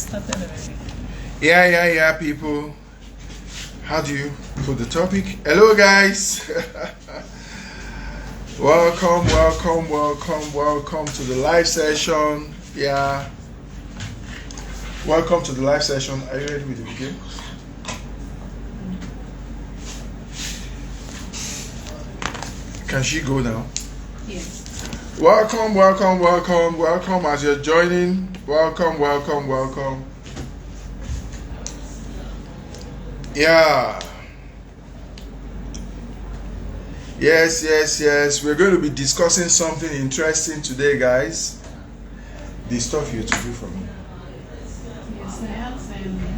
started already. Yeah, people. How do you put the topic? Hello, guys. welcome to the live session. Yeah. Welcome to the live session. Are you ready with the video? Can she go now? Yes. Welcome as you're joining. Welcome. Yeah. Yes. We're going to be discussing something interesting today, guys. The stuff you to do for me. Yes, I have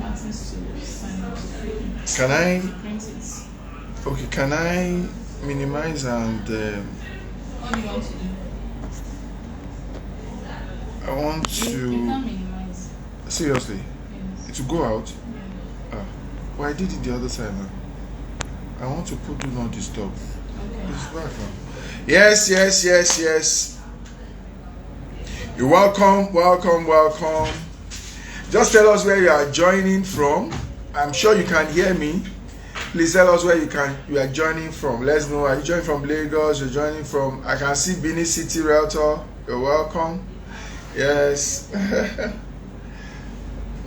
access to sign up to print. Can I? Print it. Okay, can I minimize and What do you want to do? I want You to can minimize. seriously Yes. to go out. Yeah. Well, I did it the other time now. I want to put do not disturb. Okay. It's back now. Yes. You're welcome. Just tell us where you are joining from. I'm sure you can hear me. Please tell us where you are joining from. Let's know. Are you joining from Lagos? You're joining from, I can see Benin City Realtor. You're welcome. Yes.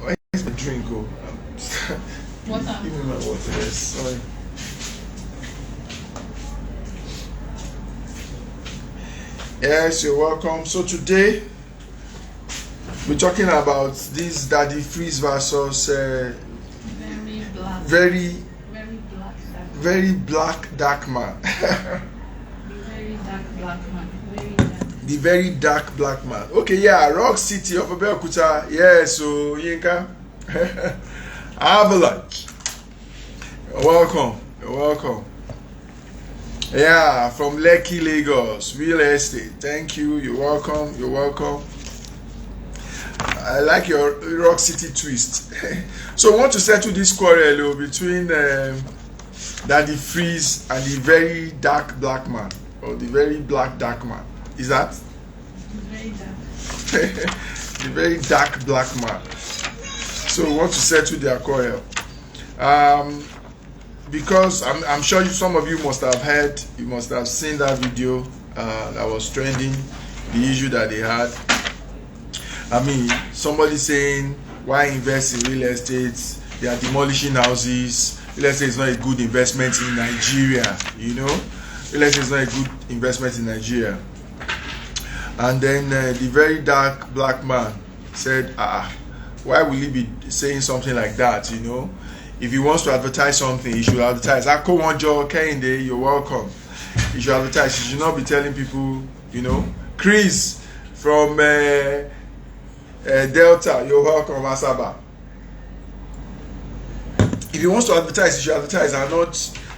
Where is my drink? Oh, Water. give me my water. Yes. Sorry. Yes, you're welcome. So today we're talking about this Daddy Freeze versus Very black dark man. The very dark black man. Okay, yeah, Rock City of Abeokuta. Yeah, so Yinka. Avalanche. You're welcome. Yeah, from Lekki, Lagos, real estate. Thank you. You're welcome. I like your Rock City twist. So I want to settle this quarrel between Daddy Freeze and the very dark black man, or the very black dark man. Is that? Very dark. The very dark black man. So we want to settle their quarrel. Because I'm sure some of you must have heard, you must have seen that video that was trending, the issue that they had. I mean, somebody saying, why invest in real estate? They are demolishing houses. Real estate is not a good investment in Nigeria, you know? Real estate is not a good investment in Nigeria. And then the very dark black man said, why will he be saying something like that, you know? If he wants to advertise something, he should advertise. Ako Wanjo Kehinde, you're welcome. He should advertise. He should not be telling people, you know. Chris from Delta, you're welcome, Asaba. If he wants to advertise, he should advertise and not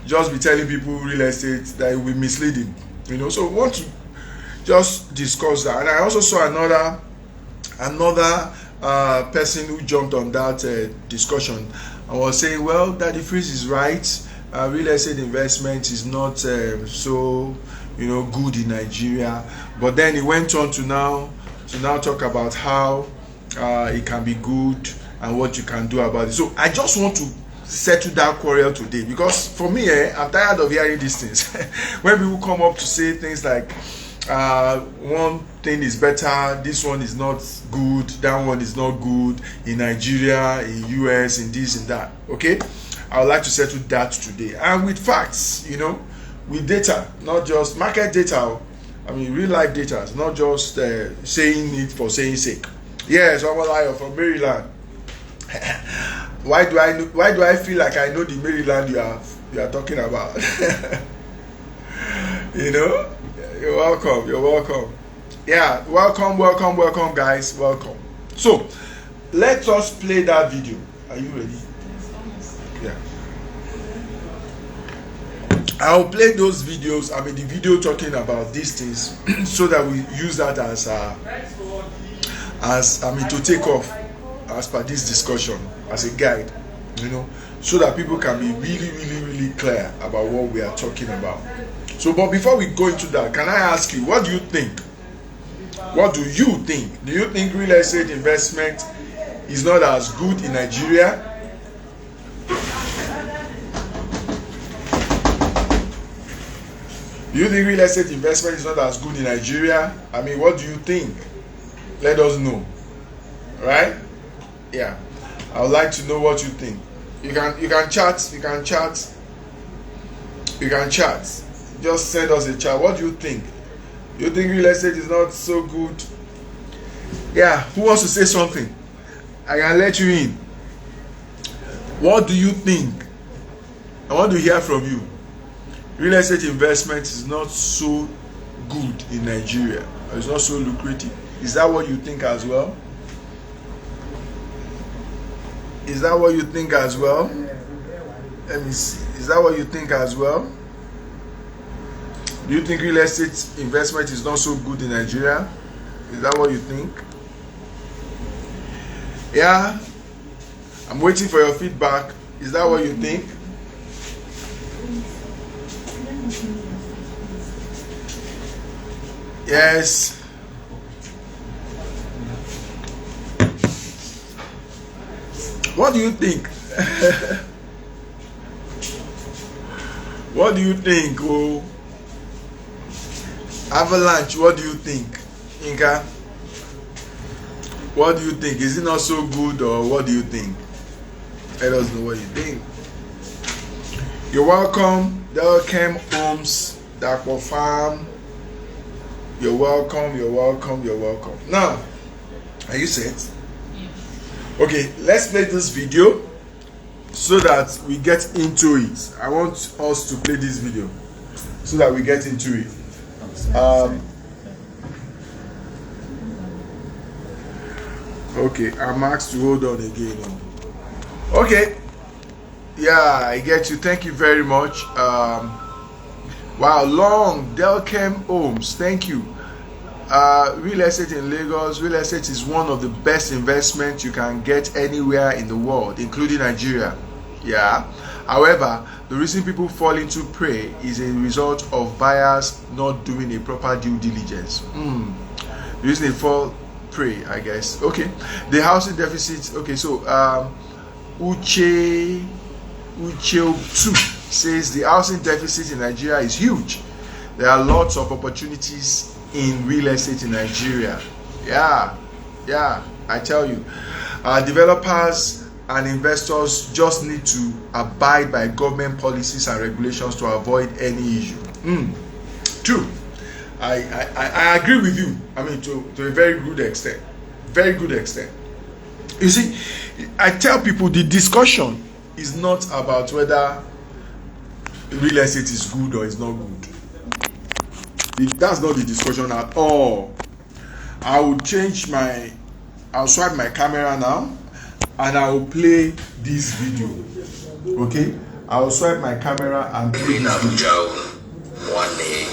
just be telling people real estate that it will be misleading, you know. So we want to just discuss that. And I also saw another person who jumped on that discussion and was saying, well, Daddy Freeze is right. Real estate investment is not so, you know, good in Nigeria. But then he went on to now talk about how it can be good and what you can do about it. So I just want to settle that quarrel today, because for me, I'm tired of hearing these things. When people come up to say things like, one thing is better, this one is not good, that one is not good in Nigeria, in US, in this and that. Okay, I would like to settle that today, and with facts, you know, with data, not just market data. I mean real life data, not just saying it for saying sake. Yes, I'm a liar from Maryland. Why do I feel like I know the Maryland you are talking about? You know. You're welcome. Yeah, welcome, guys. Welcome. So, let us play that video. Are you ready? Yeah. I'll play those videos. I mean, the video talking about these things, so that we use that as to take off as per this discussion as a guide, you know, so that people can be really clear about what we are talking about. So, but before we go into that, can I ask you, what do you think? What do you think? Do you think real estate investment is not as good in Nigeria? Do you think real estate investment is not as good in Nigeria? I mean, what do you think? Let us know. Right? Yeah. I would like to know what you think. You can chat. Just send us a chat. What do you think? You think real estate is not so good? Yeah. Who wants to say something? I can let you in. What do you think? I want to hear from you. Real estate investment is not so good in Nigeria. It's not so lucrative. Is that what you think as well? Is that what you think as well? Let me see. Is that what you think as well? Do you think real estate investment is not so good in Nigeria? Is that what you think? Yeah. I'm waiting for your feedback. Is that what you think? Yes. What do you think? What do you think? Oh, Avalanche, what do you think? Inka, what do you think? Is it not so good, or what do you think? Let us know what you think. You're welcome. Welcome, Homes, Dakwa Farm. You're welcome. Now, are you set? Okay, let's play this video so that we get into it. I want us to play this video so that we get into it. Okay, I'm asked to hold on again. Okay, yeah, I get you. Thank you very much. Wow, long Delcam Homes, thank you. Real estate in Lagos. Real estate is one of the best investments you can get anywhere in the world, including Nigeria. Yeah. However, the reason people fall into prey is a result of buyers not doing a proper due diligence. The reason they fall prey, I guess. Okay. The housing deficit. Okay, so Uche 2 says the housing deficit in Nigeria is huge. There are lots of opportunities in real estate in Nigeria. Yeah, I tell you, developers and investors just need to abide by government policies and regulations to avoid any issue. True. I agree with you. I mean, to a very good extent. You see, I tell people the discussion is not about whether real estate is good or is not good. That's not the discussion at all. I'll swipe my camera now and I will play this video. Okay? I'll swipe my camera and play this video. One day,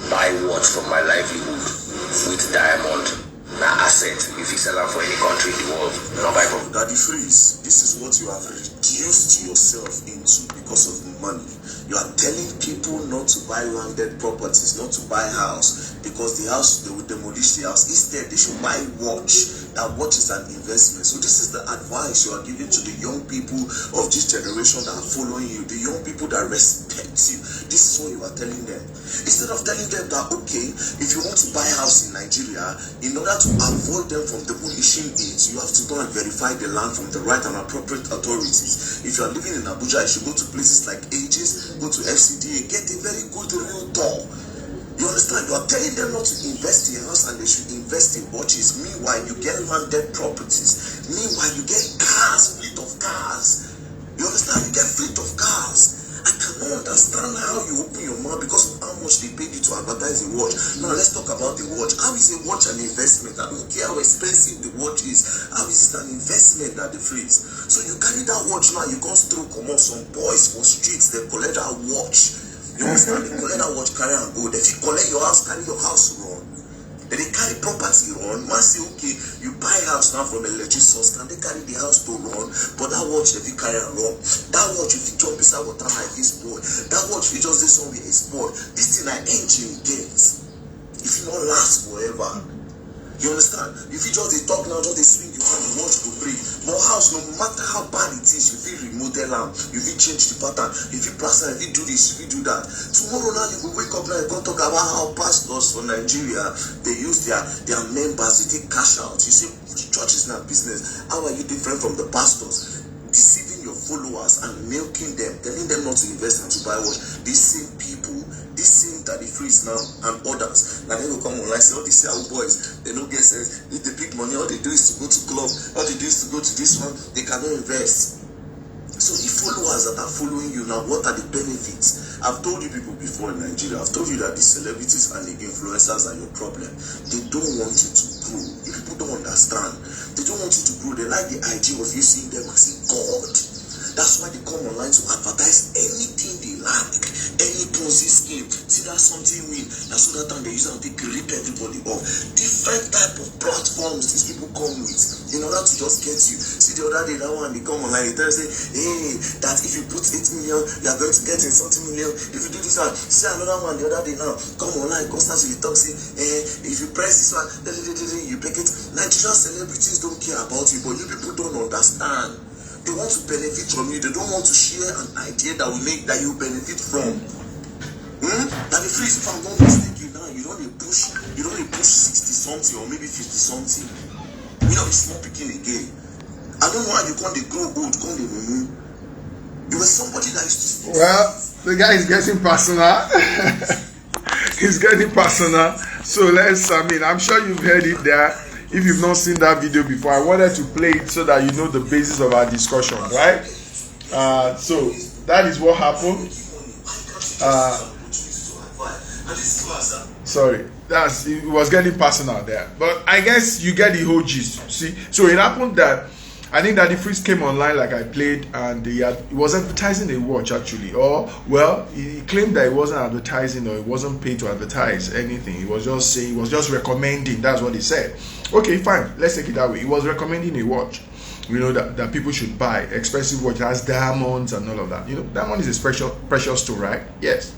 buy what from my livelihood with diamond. Now asset, if you sell them for any country in the world, not buy from Daddy Freeze. This is what you have reduced yourself into because of money. You are telling people not to buy landed properties, not to buy house, because the house, they will demolish the house. Instead, they should buy watch. That watch is an investment. So this is the advice you are giving to the young people of this generation that are following you, the young people that respect you. This is what you are telling them. Instead of telling them that, okay, if you want to buy a house in Nigeria, in order to avoid them from demolishing it, you have to go and verify the land from the right and appropriate authorities. If you are living in Abuja, you should go to places like Aegis, go to FCDA, get a very good realtor. You understand? You are telling them not to invest in a house and they should invest in watches. Meanwhile, you get landed properties. Meanwhile, you get cars, fleet of cars. You understand? You get fleet of cars. I cannot understand how you open your mouth because of how much they paid you to advertise a watch. Now let's talk about the watch. How is a watch an investment? I don't care how expensive the watch is. How is it an investment at the Freeze? So you carry that watch now, you go through, come on, some boys for streets, they collect that watch. You understand? They collect that watch, carry and go. If you collect your house, carry your house run. Then they carry property run. Man say, okay, you buy house now from a legit source, can they carry the house to run? But that watch, if you carry and run, that watch, if you jump inside water like this boy, that watch, if you just do something, it's spoiled. This thing like engine gets. If you not last forever. You understand? If you just talk now, just swing your hand, you want to break. But house, no matter how bad it is, if you remodel them, if you change the pattern, if you plaster, if you do this, if you do that. Tomorrow now you will wake up now and go talk about how pastors for Nigeria, they use their members to take cash out. You see, church is not business. How are you different from the pastors? Deceiving your followers and milking them, telling them not to invest and to buy what? These same people, these same that the freeze now and others, now they will come online, say all these Yahoo boys, they don't get sense. If they pick money, all they do is to go to club, all they do is to go to this one, they cannot invest. So the followers that are following you now, what are the benefits? I've told you people before in Nigeria, I've told you that the celebrities and the influencers are your problem. They don't want you to grow. If people don't understand, they don't want you to grow. They like the idea of you seeing them as a god. That's why they come online to advertise anything they like, any Ponzi scheme. See that something win. That's so that time they use it to grip everybody off. Different type of platforms these people come with in order to just get you. See the other day that one they come online, they tell you say, hey, that if you put 8 million, you are going to get in something million. If you do this one, see another one the other day now, come online, constantly talk, say, if you press this one, you pick it. Nigerian celebrities don't care about you, but you people don't understand. They want to benefit from you. They don't want to share an idea that will make that you benefit from. That the freeze, if I'm not mistaken now, you don't push 60 something or maybe 50 something. You know, it's not picking again. I don't know how you can't grow old, can't they remove. You were somebody that used to speak. Well, the guy is getting personal. He's getting personal. So I'm sure you've heard it there. If you've not seen that video before, I wanted to play it so that you know the basis of our discussion, right? So that is what happened. Sorry, it was getting personal there, but I guess you get the whole gist. See, so it happened that I think that the freeze came online like I played, and he was advertising a watch actually, or well, he claimed that it wasn't advertising or it wasn't paid to advertise anything. He was just saying, he was just recommending. That's what he said. Okay, fine, let's take it that way. He was recommending a watch, you know, that people should buy. Expensive watch, has diamonds and all of that. You know, diamond is a precious stone, right? Yes.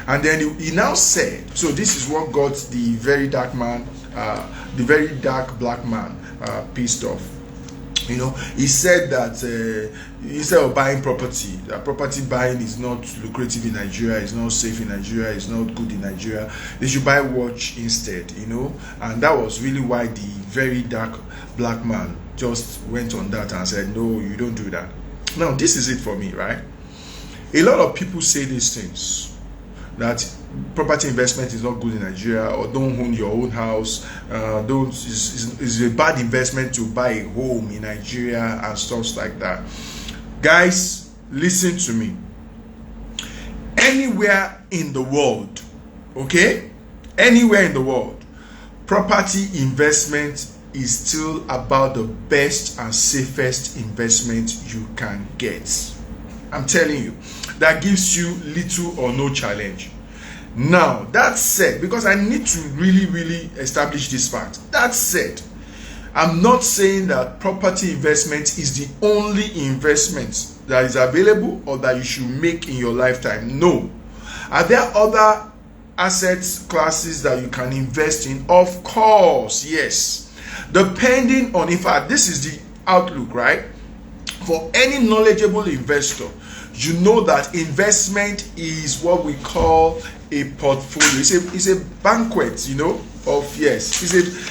And then he now said, so this is what got the very dark man, the very dark black man pissed off. You know, he said that instead of buying property, that property buying is not lucrative in Nigeria, it's not safe in Nigeria, it's not good in Nigeria. They should buy watch instead, you know. And that was really why the very dark black man just went on that and said, no, you don't do that. Now, this is it for me, right? A lot of people say these things, that property investment is not good in Nigeria, or don't own your own house, is a bad investment to buy a home in Nigeria and stuff like that. Guys, listen to me. Anywhere in the world, okay, anywhere in the world, property investment is still about the best and safest investment you can get. I'm telling you, that gives you little or no challenge. Now, that said, because I need to really establish this fact, that said, I'm not saying that property investment is the only investment that is available or that you should make in your lifetime. No. Are there other asset classes that you can invest in? Of course, yes. Depending on, in fact, this is the outlook, right? For any knowledgeable investor, you know that investment is what we call a portfolio. It's a banquet, you know, of, yes,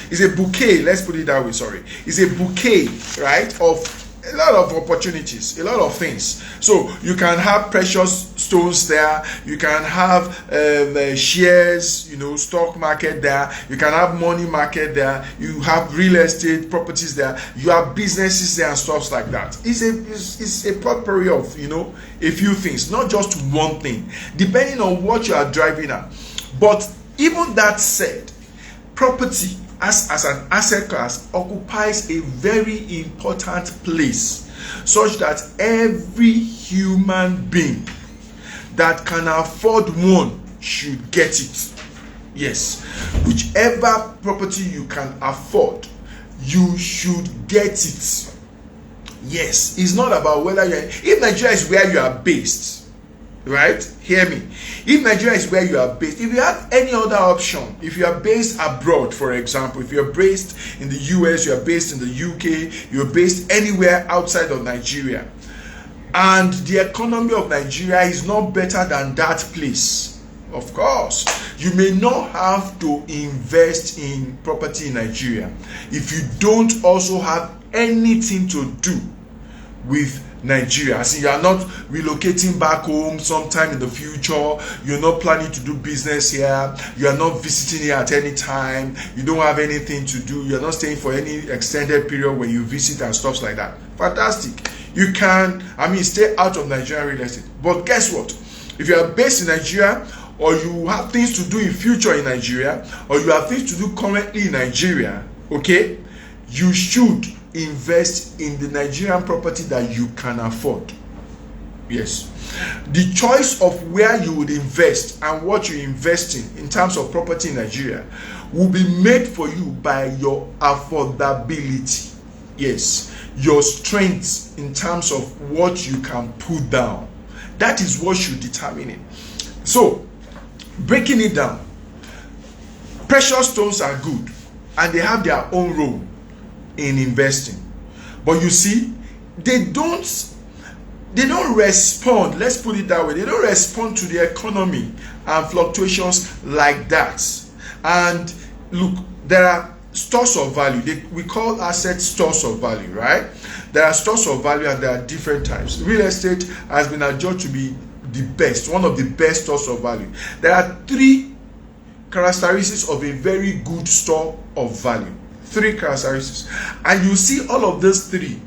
it's a bouquet, let's put it that way, sorry. It's a bouquet, right, of a lot of opportunities, a lot of things. So you can have precious stones there, you can have shares, you know, stock market there, you can have money market there, you have real estate properties there, you have businesses there and stuff like that. It's a potpourri of, you know, a few things, not just one thing, depending on what you are driving at. But even that said, property as an asset class occupies a very important place, such that every human being that can afford one should get it. Yes, whichever property you can afford, you should get it. Yes, it's not about whether if Nigeria is where you are based, right? Hear me. If Nigeria is where you are based, if you have any other option, if you are based abroad, for example, if you're based in the US, you are based in the UK, you're based anywhere outside of Nigeria, and the economy of Nigeria is not better than that place, of course, you may not have to invest in property in Nigeria if you don't also have anything to do with Nigeria. As in, you are not relocating back home sometime in the future, you're not planning to do business here, you are not visiting here at any time, you don't have anything to do, you're not staying for any extended period when you visit and stuff like that. Fantastic. You can, stay out of Nigerian real estate. But guess what? If you are based in Nigeria, or you have things to do in future in Nigeria, or you have things to do currently in Nigeria, okay, you should invest in the Nigerian property that you can afford. Yes. The choice of where you would invest and what you invest in terms of property in Nigeria will be made for you by your affordability. Yes. Your strength in terms of what you can put down. That is what should determine it. So, breaking it down, precious stones are good and they have their own role in investing, but you see, they don't respond, let's put it that way, they don't respond to the economy and fluctuations like that. And look, there are stores of value. We call assets stores of value, right? There are stores of value and there are different types. Real estate has been adjudged to be the best, one of the best stores of value. There are 3 characteristics of a very good store of value. 3 characteristics. And you see all of those 3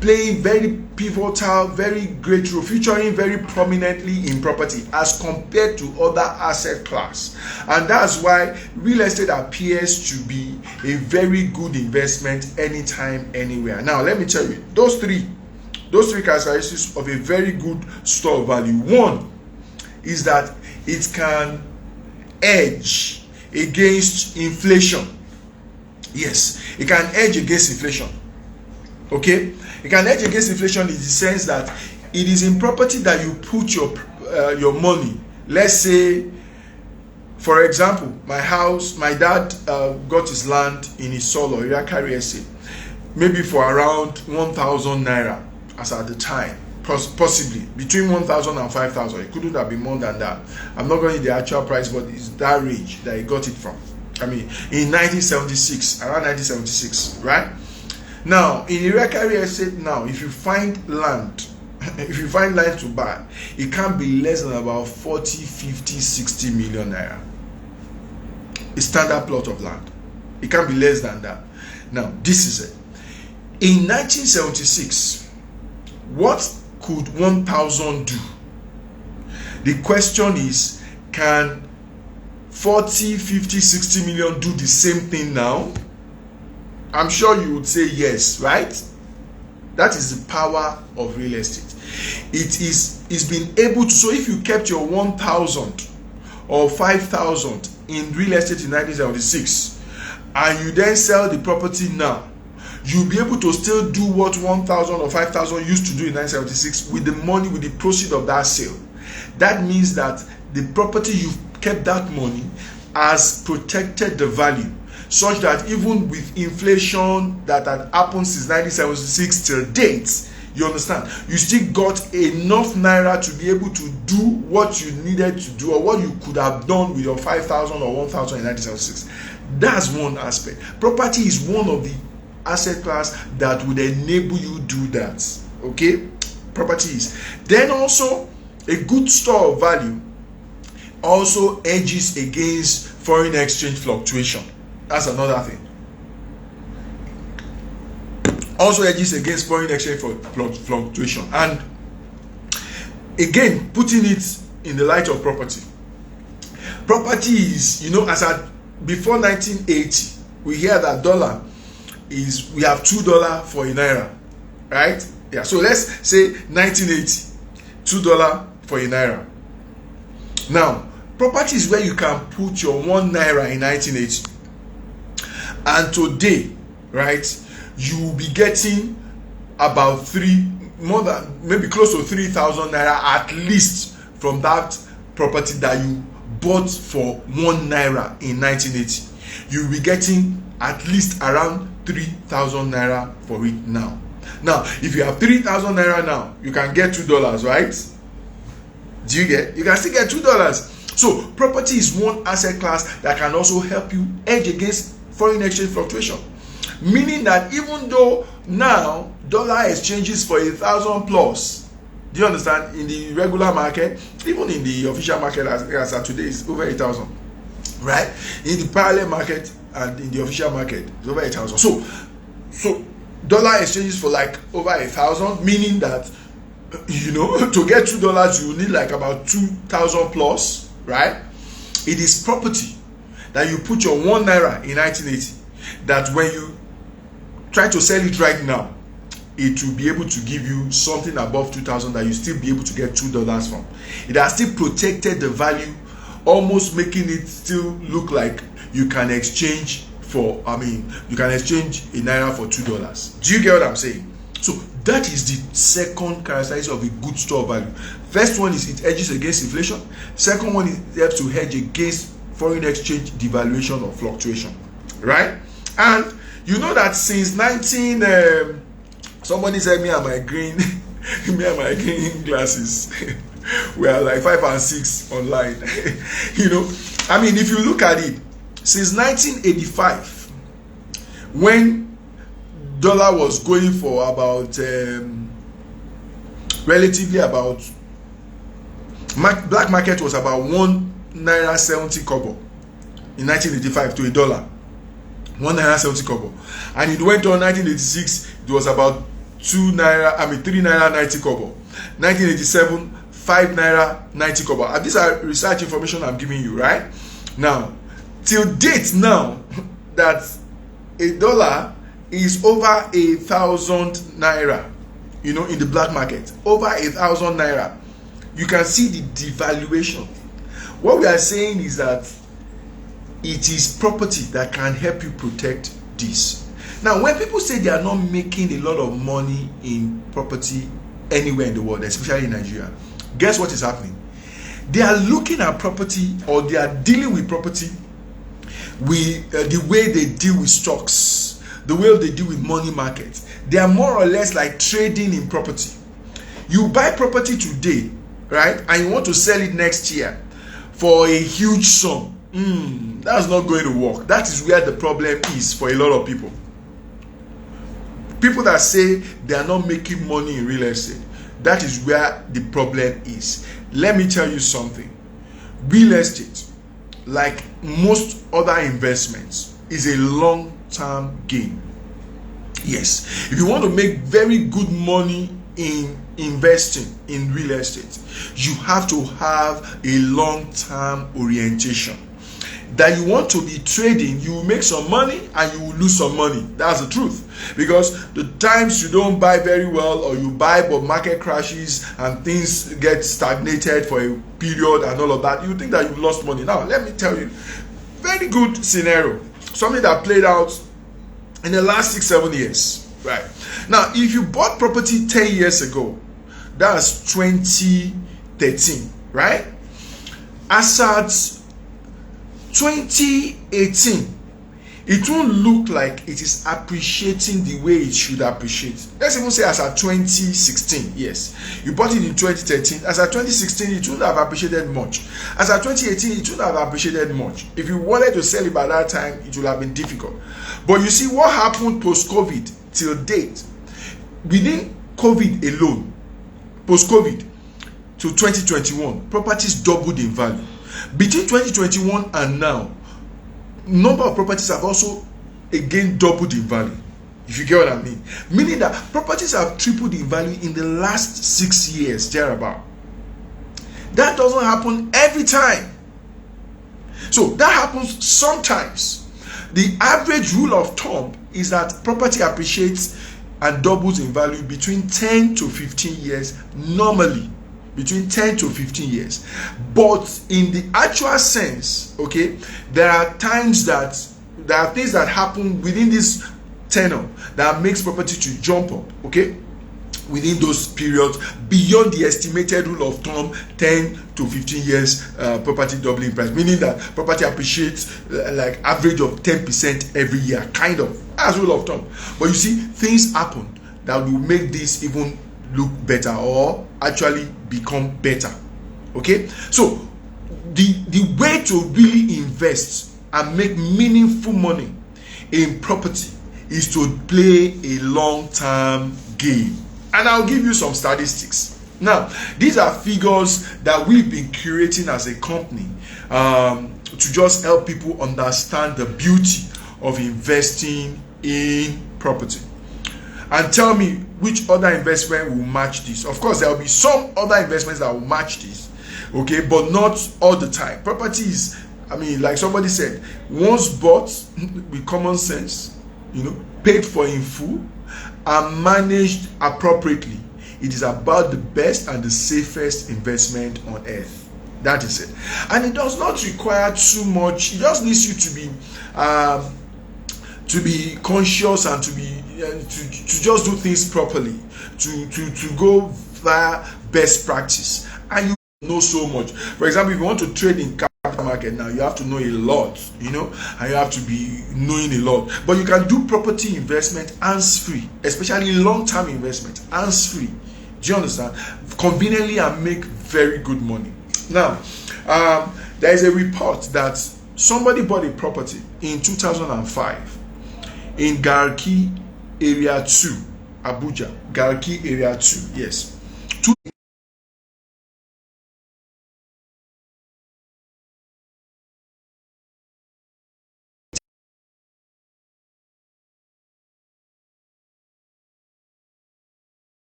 playing very pivotal, very great role, featuring very prominently in property as compared to other asset class. And that's why real estate appears to be a very good investment anytime, anywhere. Now, let me tell you, those three characteristics of a very good store of value. One is that it can hedge against inflation. Yes, it can hedge against inflation. Okay, it can hedge against inflation in the sense that it is in property that you put your money. Let's say, for example, my dad got his land in Isolo, Iriakari Estate, maybe for around 1,000 naira as at the time, possibly between 1,000 and 5,000. It couldn't have been more than that. I'm not going to the actual price, but it's that range that he got it from. In 1976, around 1976, right? Now, in Iriakari Estate now, if you find land, to buy, it can be less than about 40, 50, 60 million naira. A standard plot of land. It can be less than that. Now, this is it. In 1976, what could 1,000 do? The question is, can 40, 50, 60 million do the same thing now? I'm sure you would say yes, right? That is the power of real estate. It's been able to, so if you kept your 1,000 or 5,000 in real estate in 1976 and you then sell the property now, you'll be able to still do what 1,000 or 5,000 used to do in 1976 with the money, with the proceeds of that sale. That means that the property you've kept that money has protected the value, such that even with inflation that had happened since 1976 till date, you understand, you still got enough naira to be able to do what you needed to do or what you could have done with your 5,000 or 1,000 in 1976. That's one aspect. Property is one of the asset class that would enable you do that. Okay, property is. Then also, a good store of value also hedges against foreign exchange fluctuation. That's another thing. Also hedges against foreign exchange fluctuation. And again, putting it in the light of property. Property is, as at before 1980, we hear that we have $2 for a naira, right? Yeah. So let's say 1980, $2 for a naira. Now, property is where you can put your 1 naira in 1980. And today, right, you will be getting about 3 more than maybe close to 3,000 naira at least from that property that you bought for 1 naira in 1980. You'll be getting at least around 3,000 naira for it now. Now, if you have 3,000 naira now, you can get $2, right? Do you get? You can still get $2. So property is one asset class that can also help you hedge against foreign exchange fluctuation. Meaning that even though now dollar exchanges for 1,000 plus, do you understand? In the regular market, even in the official market as of today, is over 1,000, right? In the parallel market and in the official market, it's over 1,000. So dollar exchanges for like over 1,000, meaning that, you know, to get $2 you need like about 2,000 plus, right? It is property that you put your 1 naira in 1980 that when you try to sell it right now, it will be able to give you something above 2,000 that you still be able to get $2 from. It has still protected the value, almost making it still look like you can exchange for, you can exchange a naira for $2. Do you get what I'm saying? So that is the second characteristic of a good store of value. First one is it hedges against inflation. Second one is it helps to hedge against foreign exchange devaluation or fluctuation, right? And you know that since somebody said me and my green glasses we are like 5 and 6 online. You know, if you look at it, since 1985, when dollar was going for about relatively about black market was about 1 naira 70 kobo in 1985 to $1, 1 naira 70 kobo, and it went on 1986. It was about 3 naira 90 kobo. 1987, 5 naira 90 kobo. And these are research information I'm giving you, right? Now, till date now, that $1 is over 1,000 naira, you know, in the black market, over 1,000 naira. You can see the devaluation. What we are saying is that it is property that can help you protect this. Now, when people say they are not making a lot of money in property anywhere in the world, especially in Nigeria, guess what is happening? They are looking at property, or they are dealing with property with the way they deal with stocks, the way they deal with money markets. They are more or less like trading in property. You buy property today, right, and you want to sell it next year for a huge sum. That's not going to work. That is where the problem is for a lot of people. People that say they are not making money in real estate, that is where the problem is. Let me tell you something. Real estate, like most other investments, is a long-term game. Yes, if you want to make very good money in investing in real estate, you have to have a long-term orientation. That you want to be trading, you will make some money and you will lose some money. That's the truth. Because the times you don't buy very well, or you buy but market crashes and things get stagnated for a period and all of that, you think that you've lost money. Now, let me tell you, very good scenario. Something that played out in the last 6-7 years. Right. Now, if you bought property 10 years ago, that's 2013, right? As at 2018, it won't look like it is appreciating the way it should appreciate. Let's even say as at 2016, yes. You bought it in 2013. As at 2016, it wouldn't have appreciated much. As at 2018, it wouldn't have appreciated much. If you wanted to sell it by that time, it would have been difficult. But you see what happened post-COVID till date. Within COVID alone, post-COVID to 2021, properties doubled in value. Between 2021 and now, number of properties have also again doubled in value, if you get what I mean. Meaning that properties have tripled in value in the last 6 years, thereabout. That doesn't happen every time. So that happens sometimes. The average rule of thumb is that property appreciates and doubles in value between 10 to 15 years normally. Between 10 to 15 years. But in the actual sense, okay, there are things that happen within this tenor that makes property to jump up, okay? within those periods beyond the estimated rule of thumb 10 to 15 years property doubling price, meaning that property appreciates like average of 10% every year, kind of, as rule of thumb. But you see, things happen that will make this even look better or actually become better. Okay, so the way to really invest and make meaningful money in property is to play a long-term game. And I'll give you some statistics. Now, these are figures that we've been curating as a company to just help people understand the beauty of investing in property. And tell me which other investment will match this. Of course, there will be some other investments that will match this, okay, but not all the time. Property is, I mean, like somebody said, once bought with common sense, paid for in full, and managed appropriately, it is about the best and the safest investment on earth. That is it. And it does not require too much. It just needs you to be conscious and to just do things properly, to go via best practice, and you know so much. For example, if you want to trade in capital market now, you have to know a lot, and you have to be knowing a lot. But you can do property investment hands-free, especially long-term investment hands-free. Do you understand? Conveniently, and make very good money. Now, there is a report that somebody bought a property in 2005 in Garki Area 2, Abuja. Garki Area 2, yes.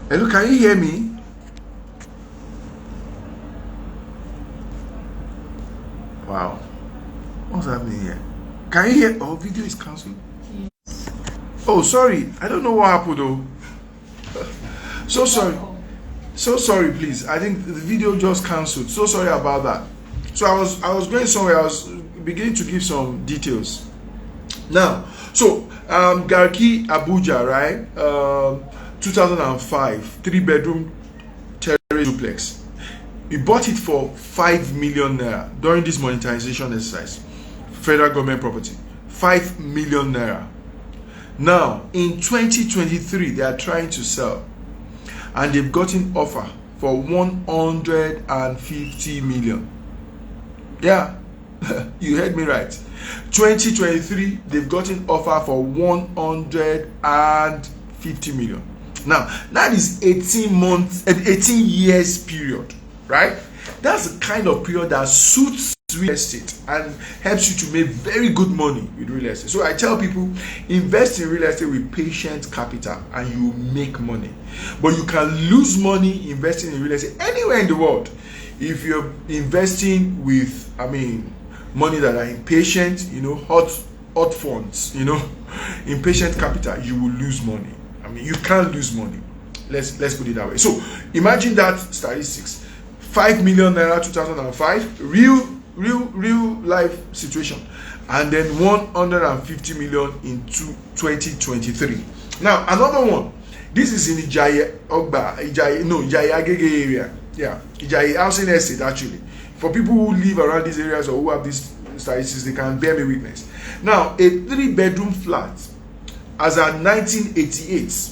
Hello, can you hear me? Wow. What's happening here? Can you hear? Oh, video is cancelled. Yes. Oh, sorry. I don't know what happened though. So sorry. So sorry, please. I think the video just cancelled. So sorry about that. So I was going somewhere. I was beginning to give some details. Now, so Garki, Abuja, right? 2005, 3-bedroom terrace duplex. We bought it for 5 million naira during this monetization exercise. Federal government property, 5 million naira. Now, in 2023, they are trying to sell, and they've gotten offer for 150 million. Yeah, you heard me right. 2023, they've gotten offer for 150 million. Now, that is 18 years period, right? That's the kind of period that suits real estate and helps you to make very good money with real estate. So I tell people, invest in real estate with patient capital and you make money. But you can lose money investing in real estate anywhere in the world. If you're investing with, money that are impatient, hot funds, impatient capital, you will lose money. You can't lose money. Let's put it that way. So imagine that statistics: 5 million naira 2005, real life situation, and then 150 million in 2023. Now another one. This is in Ijayi Agege area. Yeah, Ijayi housing estate actually. For people who live around these areas or who have these statistics, they can bear me witness. Now, a 3-bedroom flat, as at 1988,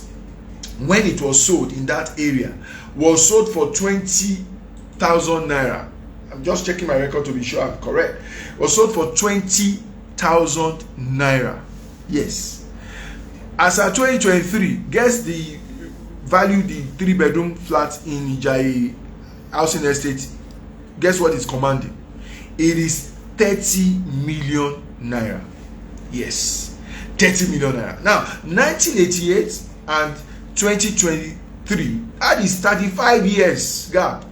when it was sold in that area, was sold for 20,000 naira. I'm just checking my record to be sure I'm correct. Was sold for 20,000 naira. Yes. As at 2023, guess the value the 3-bedroom flat in Ijayi housing estate. Guess what it's commanding? It is 30 million naira. Yes. 30 million naira. Now, 1988 and 2023, that is 35 years gap.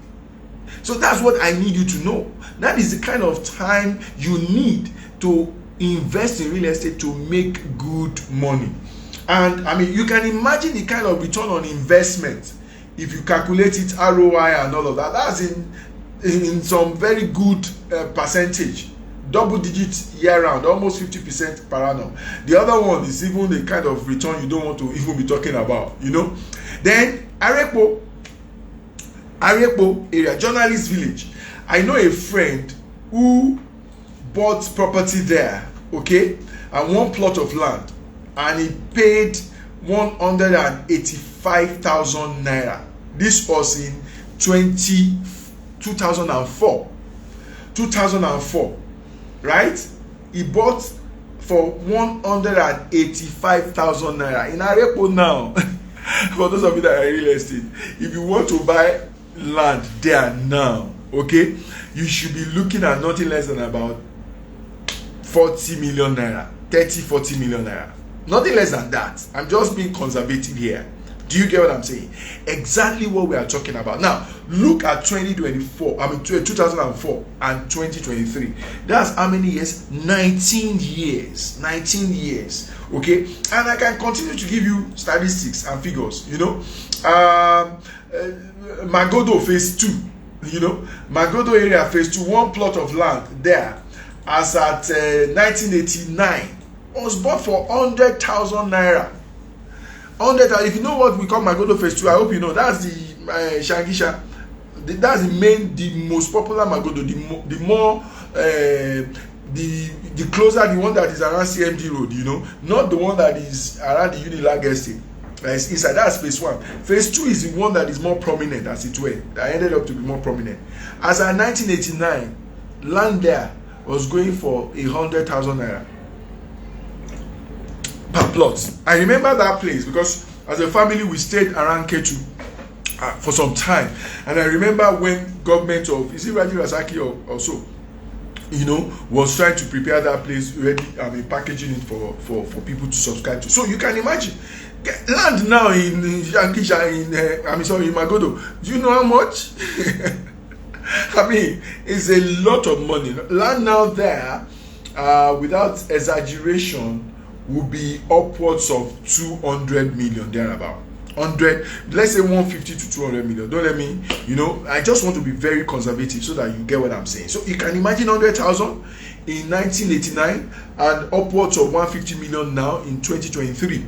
So that's what I need you to know. That is the kind of time you need to invest in real estate to make good money. And you can imagine the kind of return on investment if you calculate it, ROI and all of that. in some very good percentage, double digit year round, almost 50% per annum. The other one is even the kind of return you don't want to even be talking about, you know. Then Arepo area, Journalist Village. I know a friend who bought property there, okay, and one plot of land, and he paid 185,000 naira. This was in 2004, right? He bought for 185,000 naira in Arepo now. For those of you that are real estate, if you want to buy land there now, okay, you should be looking at nothing less than about 40 million naira, 30-40 million naira, nothing less than that. I'm just being conservative here. Do you get what I'm saying? Exactly what we are talking about. Now, look at 2024, I mean 2004 and 2023. That's how many years? 19 years. 19 years. Okay? And I can continue to give you statistics and figures, you know. Magodo phase 2, you know. Magodo area phase 2, one plot of land there as at 1989 was bought for 100,000 naira. 100,000. If you know what we call Magodo phase 2, I hope you know. That's the Shangisha. That's the most popular Magodo. The closer, the one that is around CMD Road, you know, not the one that is around the Unilag Estate. It's inside. That's phase 1. Phase 2 is the one that is more prominent, as it were. That ended up to be more prominent. As at 1989, land there was going for 100,000 naira per plot. I remember that place because as a family we stayed around Ketu for some time, and I remember when government of, is it Raji Rasaki or so, you know, was trying to prepare that place ready, I mean packaging it for people to subscribe to. So you can imagine land now in Yankisha, in Magodo. Do you know how much? I mean, it's a lot of money. Land now there, without exaggeration, will be upwards of 200 million thereabout. 100, let's say 150 to 200 million. Don't let me, you know, I just want to be very conservative so that you get what I'm saying. So you can imagine 100,000 in 1989 and upwards of 150 million now in 2023.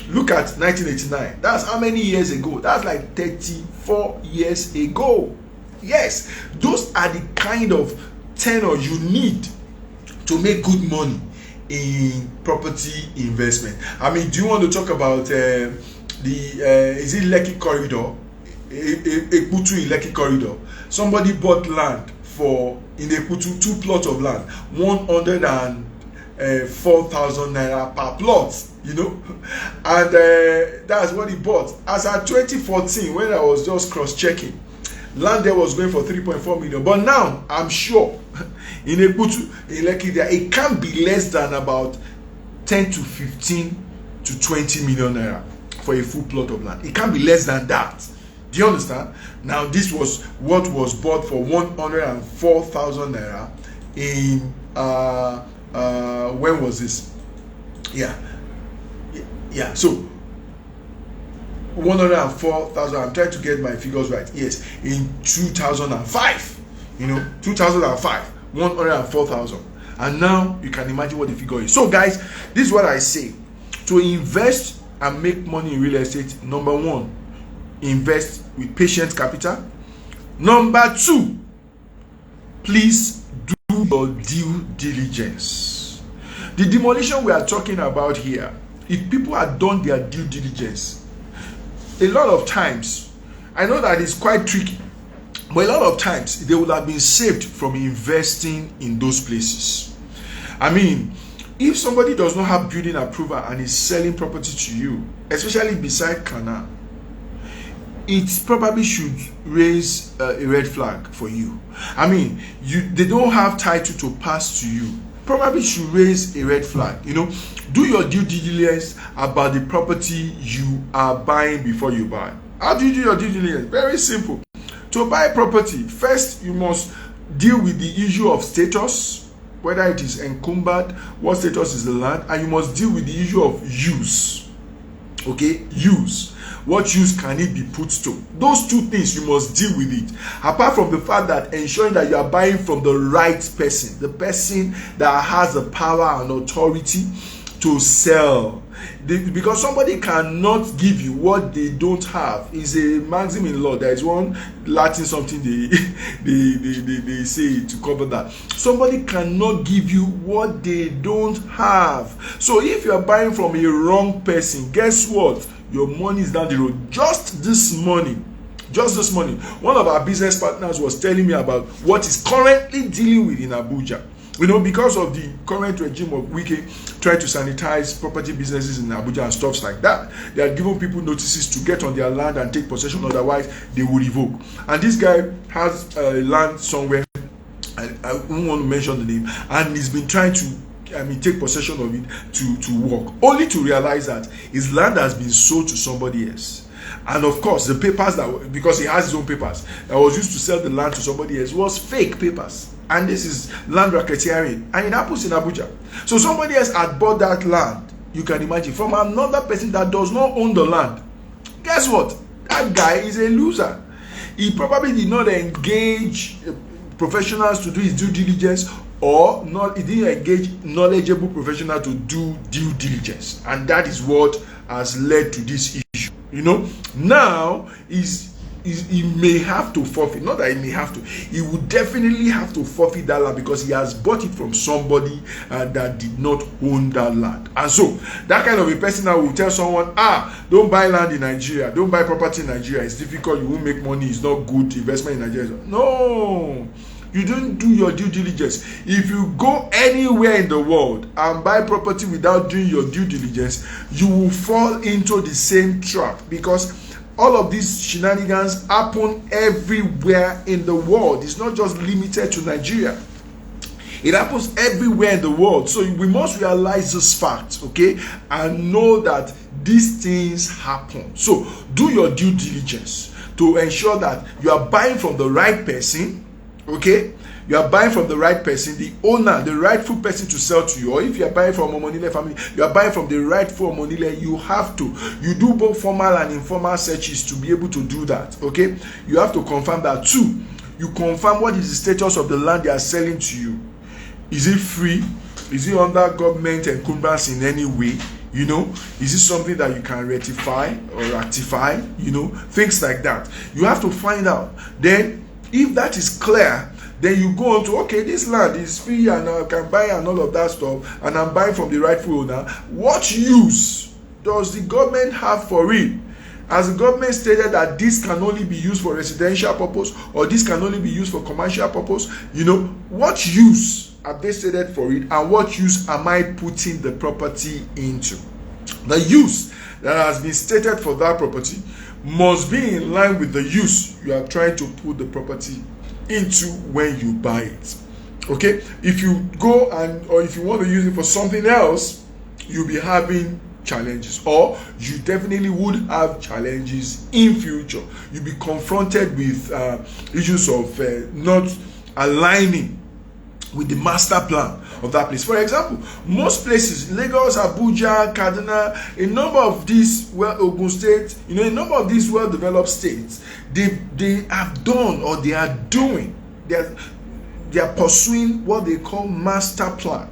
Look at 1989. That's how many years ago? That's like 34 years ago. Yes, those are the kind of tenure you need to make good money in property investment. I mean, do you want to talk about is it Lekki corridor? Ekputu in Lekki corridor. Somebody bought land for in Ekputu 2 plots of land, 104,000 naira per plot, you know, and that's what he bought. As at 2014, when I was just cross-checking, land there was going for 3.4 million. But now I'm sure in Ekputu, in Lekki, there it can't be less than about 10 to 15 to 20 million naira for a full plot of land. It can't be less than that. Do you understand? Now this was what was bought for 104,000 naira in when was this? Yeah. So 104,000. I'm trying to get my figures right. Yes, in 2005. You know, 2005, 104,000. And now you can imagine what the figure is. So guys, this is what I say. To invest and make money in real estate, number 1, invest with patient capital. Number 2, please do your due diligence. The demolition we are talking about here, if people had done their due diligence, a lot of times, I know that it's quite tricky, but a lot of times they would have been saved from investing in those places. I mean, if somebody does not have building approval and is selling property to you, especially beside canal, it probably should raise a red flag for you. I mean, they don't have title to pass to you. Probably should raise a red flag. You know, do your due diligence about the property you are buying before you buy. How do you do your due diligence? Very simple. To buy property, first you must deal with the issue of status, whether it is encumbered, what status is the land, and you must deal with the issue of use. Okay, use. What use can it be put to? Those two things, you must deal with it. Apart from the fact that ensuring that you are buying from the right person, the person that has the power and authority to sell. Because somebody cannot give you what they don't have is a maxim in law. There is one Latin something they say to cover that. Somebody cannot give you what they don't have. So if you are buying from a wrong person, guess what? Your money is down the road. Just this morning, one of our business partners was telling me about what is currently dealing with in Abuja. You know, because of the current regime of Wike trying to sanitize property businesses in Abuja and stuff like that, they are giving people notices to get on their land and take possession, otherwise they will revoke. And this guy has land somewhere, I don't want to mention the name, and he's been trying to take possession of it to work, only to realize that his land has been sold to somebody else. And of course, the papers that, because he has his own papers, that was used to sell the land to somebody else was fake papers. And this is land racketeering, and it happens in Abuja. So somebody else had bought that land, you can imagine, from another person that does not own the land. Guess what? That guy is a loser. He probably did not engage professionals to do his due diligence, or not, he didn't engage knowledgeable professional to do due diligence, and that is what has led to this issue. You know, now he may have to forfeit. Not that he may have to, he would definitely have to forfeit that land, because he has bought it from somebody that did not own that land. And so that kind of a person that will tell someone, don't buy land in Nigeria, don't buy property in Nigeria, it's difficult, you won't make money, it's not good investment in Nigeria. No, you don't do your due diligence. If you go anywhere in the world and buy property without doing your due diligence, you will fall into the same trap, because all of these shenanigans happen everywhere in the world. It's not just limited to Nigeria. It happens everywhere in the world. So we must realize this fact, okay, and know that these things happen. So do your due diligence to ensure that you are buying from the right person, okay? You are buying from the right person, the owner, the rightful person to sell to you. Or if you are buying from Omonile family, you are buying from the rightful Omonile. You do both formal and informal searches to be able to do that, okay? You have to confirm that too. You confirm what is the status of the land they are selling to you. Is it free? Is it under government encumbrance in any way? You know, is it something that you can rectify or rectify? You know, things like that. You have to find out. Then, if that is clear, then you go on to, okay, this land is free and I can buy and all of that stuff, and I'm buying from the rightful owner. What use does the government have for it? Has the government stated that this can only be used for residential purpose, or this can only be used for commercial purpose? You know, what use have they stated for it, and what use am I putting the property into? The use that has been stated for that property must be in line with the use you are trying to put the property into when you buy it. Okay, if you go or if you want to use it for something else, you'll be having challenges, or you definitely would have challenges in future. You'll be confronted with issues of not aligning with the master plan of that place. For example, most places, Lagos, Abuja, Kaduna, a number of these Ogun State, you know, a number of these well-developed states, they have done, or they are doing, they are pursuing what they call master plan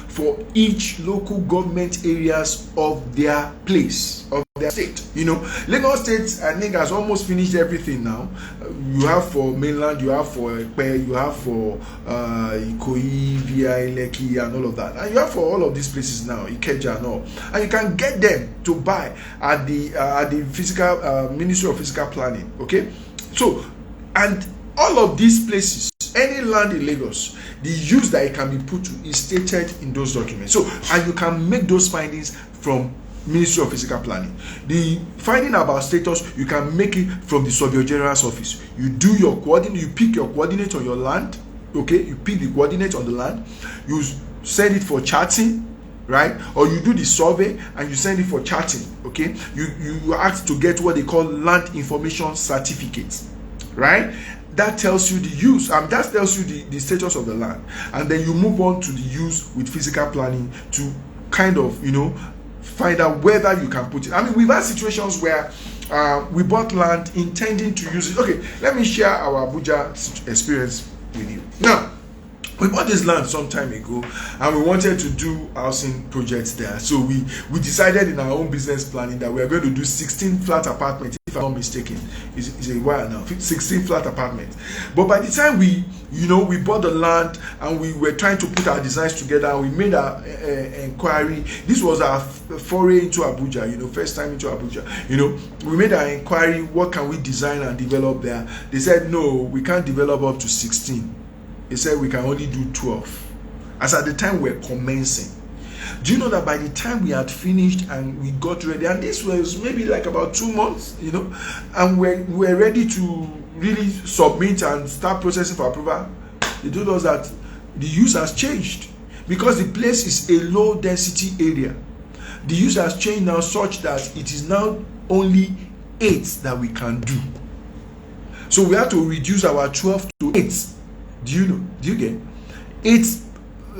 for each local government areas of their place, of their state. You know, Lagos State, I think, has almost finished everything now. You have for mainland, you have for Ekpe, you have for Ikoyi, Via, Ileki, and all of that. And you have for all of these places now, Ikeja and all. And you can get them to buy at the physical Ministry of Physical Planning. Okay, so, and all of these places, any land in Lagos, the use that it can be put to is stated in those documents. So, and you can make those findings from Ministry of Physical Planning. The finding about status, you can make it from the Surveyor General's office. You do your coordinate, you pick your coordinate on your land, okay? You pick the coordinate on the land, you send it for charting, right? Or you do the survey and you send it for charting, okay? You ask to get what they call land information certificates, right? That tells you the use, that tells you the status of the land. And then you move on to the use with physical planning to kind of, you know, find out whether you can put it. I mean, we've had situations where we bought land intending to use it. Okay, let me share our Abuja experience with you. Now, we bought this land some time ago and we wanted to do housing projects there. So we decided in our own business planning that we are going to do 16 flat apartments, if I'm not mistaken. It's a while now, 16 flat apartments. But by the time we bought the land and we were trying to put our designs together, we made our inquiry. This was our foray into Abuja, first time into Abuja. We made our inquiry, what can we design and develop there? They said, no, we can't develop up to 16. They said we can only do 12. As at the time we're commencing. Do you know that by the time we had finished and we got ready, and this was maybe like about 2 months, and we're ready to really submit and start processing for approval, they told us that the use has changed because the place is a low density area. The use has changed now such that it is now only 8 that we can do. So we have to reduce our 12 to 8. Do you get 8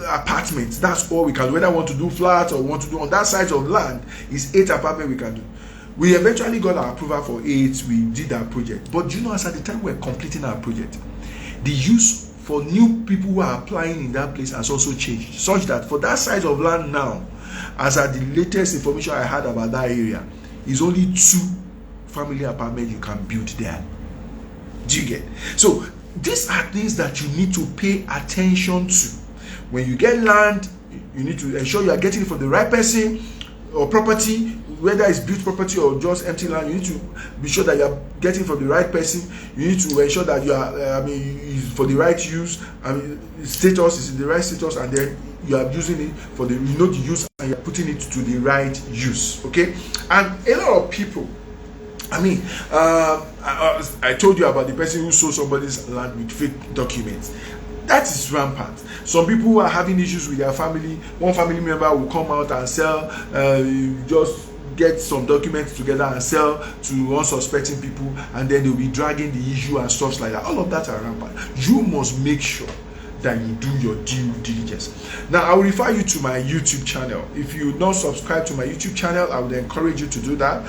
apartments? That's all we can do. Whether I want to do flat or want to do on that side of land, is 8 apartments we can do. We eventually got our approval for 8. We did our project. But do you know, as at the time we're completing our project, the use for new people who are applying in that place has also changed, such that for that size of land now, as at the latest information I had about that area, is only 2 family apartments you can build there. Do you get? So these are things that you need to pay attention to. When you get land, you need to ensure you are getting it from the right person or property, whether it's built property or just empty land. You need to be sure that you are getting it from the right person. You need to ensure that you are, for the right use. Status is in the right status, and then you are using it for the use, and you are putting it to the right use. Okay, and a lot of people. I told you about the person who sold somebody's land with fake documents. That is rampant. Some people who are having issues with their family, one family member will come out and sell, just get some documents together and sell to unsuspecting people, and then they'll be dragging the issue and stuff like that. All of that are rampant. You must make sure that you do your due diligence. Now, I will refer you to my YouTube channel. If you not subscribe to my YouTube channel, I would encourage you to do that.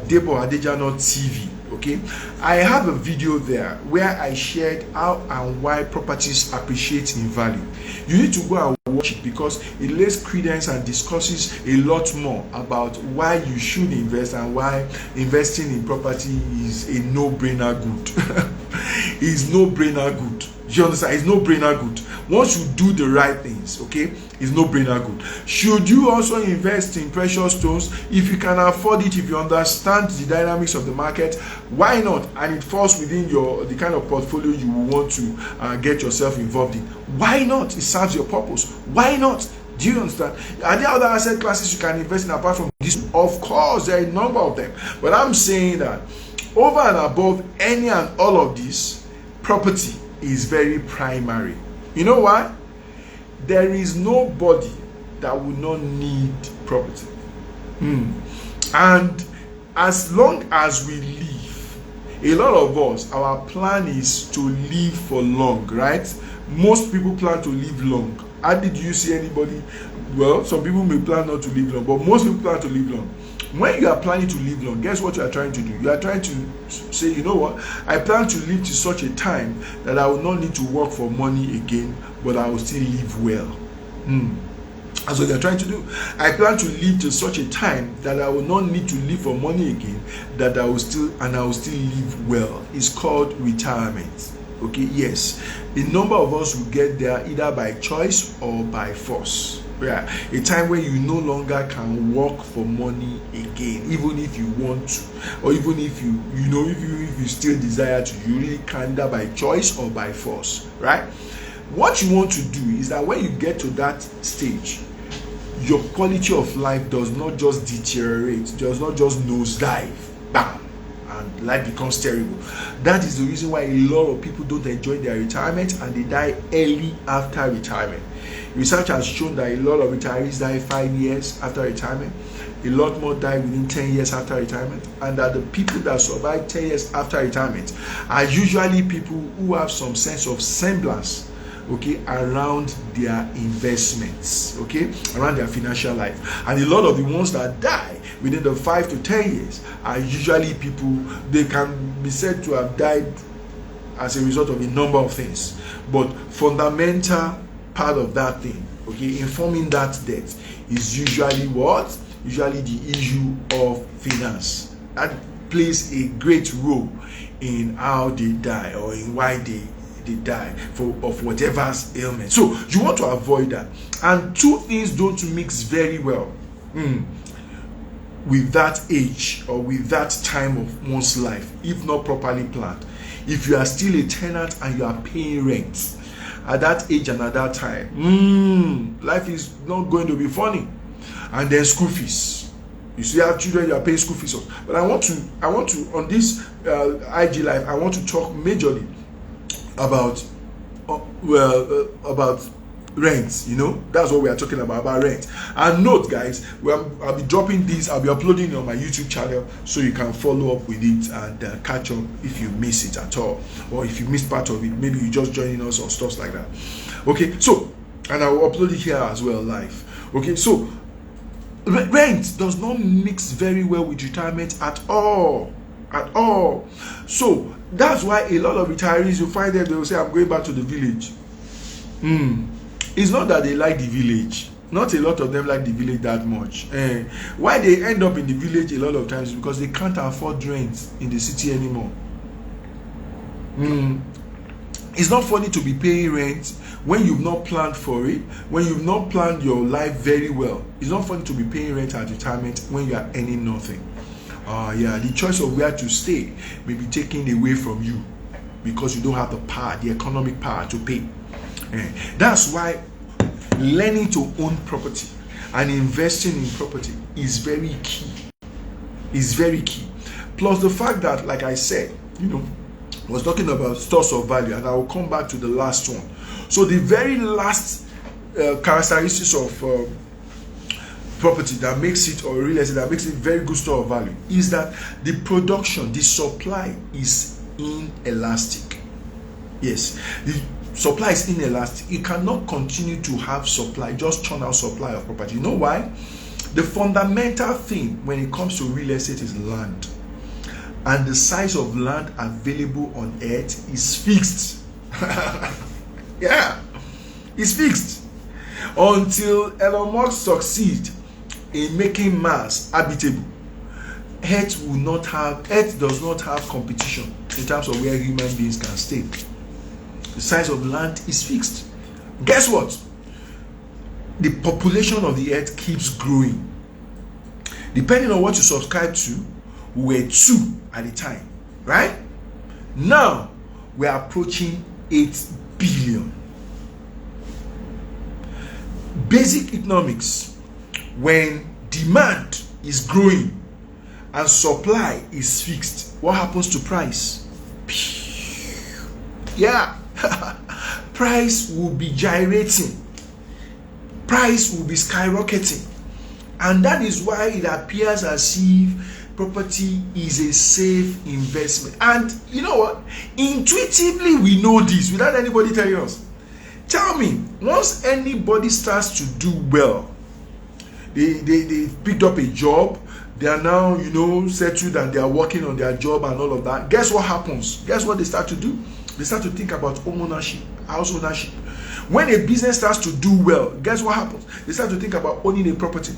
Debo Adejano TV. Okay, I have a video there where I shared how and why properties appreciate in value. You need to go and watch it because it lays credence and discusses a lot more about why you should invest and why investing in property is a no-brainer good. It's no-brainer good. You understand? It's no-brainer good. Once you do the right things, okay, it's no-brainer good. Should you also invest in precious stones? If you can afford it, if you understand the dynamics of the market, why not? And it falls within the kind of portfolio you want to get yourself involved in. Why not? It serves your purpose. Why not? Do you understand? Are there other asset classes you can invest in apart from this? Of course, there are a number of them. But I'm saying that over and above any and all of this, property is very primary. You know why? There is nobody that will not need property. And as long as we live, a lot of us, our plan is to live for long, right? Most people plan to live long. How did you see anybody? Well, some people may plan not to live long, but most people plan to live long. When you are planning to live long, guess what you are trying to do? You are trying to say, you know what? I plan to live to such a time that I will not need to work for money again, but I will still live well. That's what you are trying to do. I plan to live to such a time that I will not need to live for money again, that I will still live well. It's called retirement. Okay, yes. A number of us will get there either by choice or by force. Yeah, a time where you no longer can work for money again, even if you want to, or even if if you still desire to, you really can, either by choice or by force, right? What you want to do is that when you get to that stage, your quality of life does not just deteriorate, does not just nosedive, bam, and life becomes terrible. That is the reason why a lot of people don't enjoy their retirement and they die early after retirement. Research has shown that a lot of retirees die 5 years after retirement. A lot more die within 10 years after retirement. And that the people that survive 10 years after retirement are usually people who have some sense of semblance okay, around their investments, okay, around their financial life. And a lot of the ones that die within the 5 to 10 years are usually people, they can be said to have died as a result of a number of things, but fundamental part of that thing, okay, informing that death is usually what? Usually the issue of finance. That plays a great role in how they die, or in why they die of whatever ailment. So you want to avoid that. And two things don't mix very well with that age or with that time of one's life, if not properly planned. If you are still a tenant and you are paying rent at that age and at that time, life is not going to be funny. And then school fees. You see, have children, you are paying school fees. But I want to on this IG Live, I want to talk majorly about rent. You know, that's what we are talking about rent. And note, guys, I'll be dropping this, I'll be uploading it on my YouTube channel, so you can follow up with it and catch up if you miss it at all, or if you missed part of it, maybe you just joining us or stuff like that. Okay, so, and I will upload it here as well live. Okay, so rent does not mix very well with retirement at all. So that's why a lot of retirees, you find them, they will say, I'm going back to the village. It's not that they like the village. Not a lot of them like the village that much. Why they end up in the village a lot of times is because they can't afford rent in the city anymore. It's not funny to be paying rent when you've not planned for it, when you've not planned your life very well. It's not funny to be paying rent at retirement when you are earning nothing. The choice of where to stay may be taken away from you because you don't have the power, the economic power to pay. That's why learning to own property and investing in property is very key. Is very key. Plus the fact that, like I said, I was talking about stores of value, and I will come back to the last one. So the very last characteristics of property that makes it, or real estate that makes it very good store of value, is that the production, the supply is inelastic. Yes, the supply is inelastic. You cannot continue to have supply, just churn out supply of property. You know why? The fundamental thing when it comes to real estate is land. And the size of land available on earth is fixed. Yeah, it's fixed. Until Elon Musk succeeds in making Mars habitable, Earth does not have competition in terms of where human beings can stay. The size of land is fixed. Guess what? The population of the earth keeps growing. Depending on what you subscribe to, we were 2 at the time, right? Now we are approaching 8 billion. Basic economics: when demand is growing and supply is fixed, what happens to price? Yeah. Price will be gyrating. Price will be skyrocketing. And that is why it appears as if property is a safe investment. And you know what? Intuitively we know this without anybody telling us. Tell me, once anybody starts to do well, they picked up a job, they are now, settled, and they are working on their job and all of that. Guess what happens? Guess what they start to do? They start to think about home ownership, house ownership. When a business starts to do well, guess what happens? They start to think about owning a property.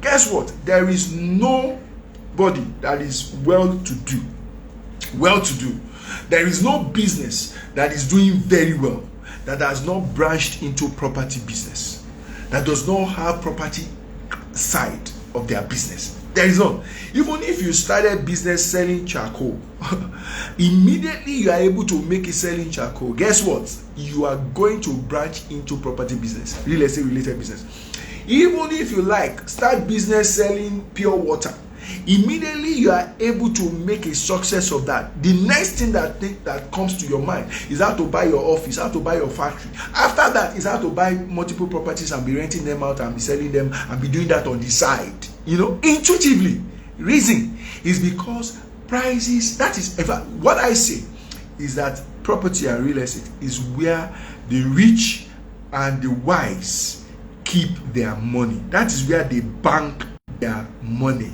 Guess what? There is nobody that is well-to-do. There is no business that is doing very well that has not branched into property business, that does not have property side of their business. There is none. Even if you started business selling charcoal, immediately you are able to make it selling charcoal. Guess what? You are going to branch into property business, real estate related business. Even if you start business selling pure water, immediately you are able to make a success of that. The next thing that comes to your mind is how to buy your office, how to buy your factory. After that is how to buy multiple properties and be renting them out and be selling them and be doing that on the side. Intuitively. Reason is because prices, that is, in fact, what I say is that property and real estate is where the rich and the wise keep their money. That is where they bank their money.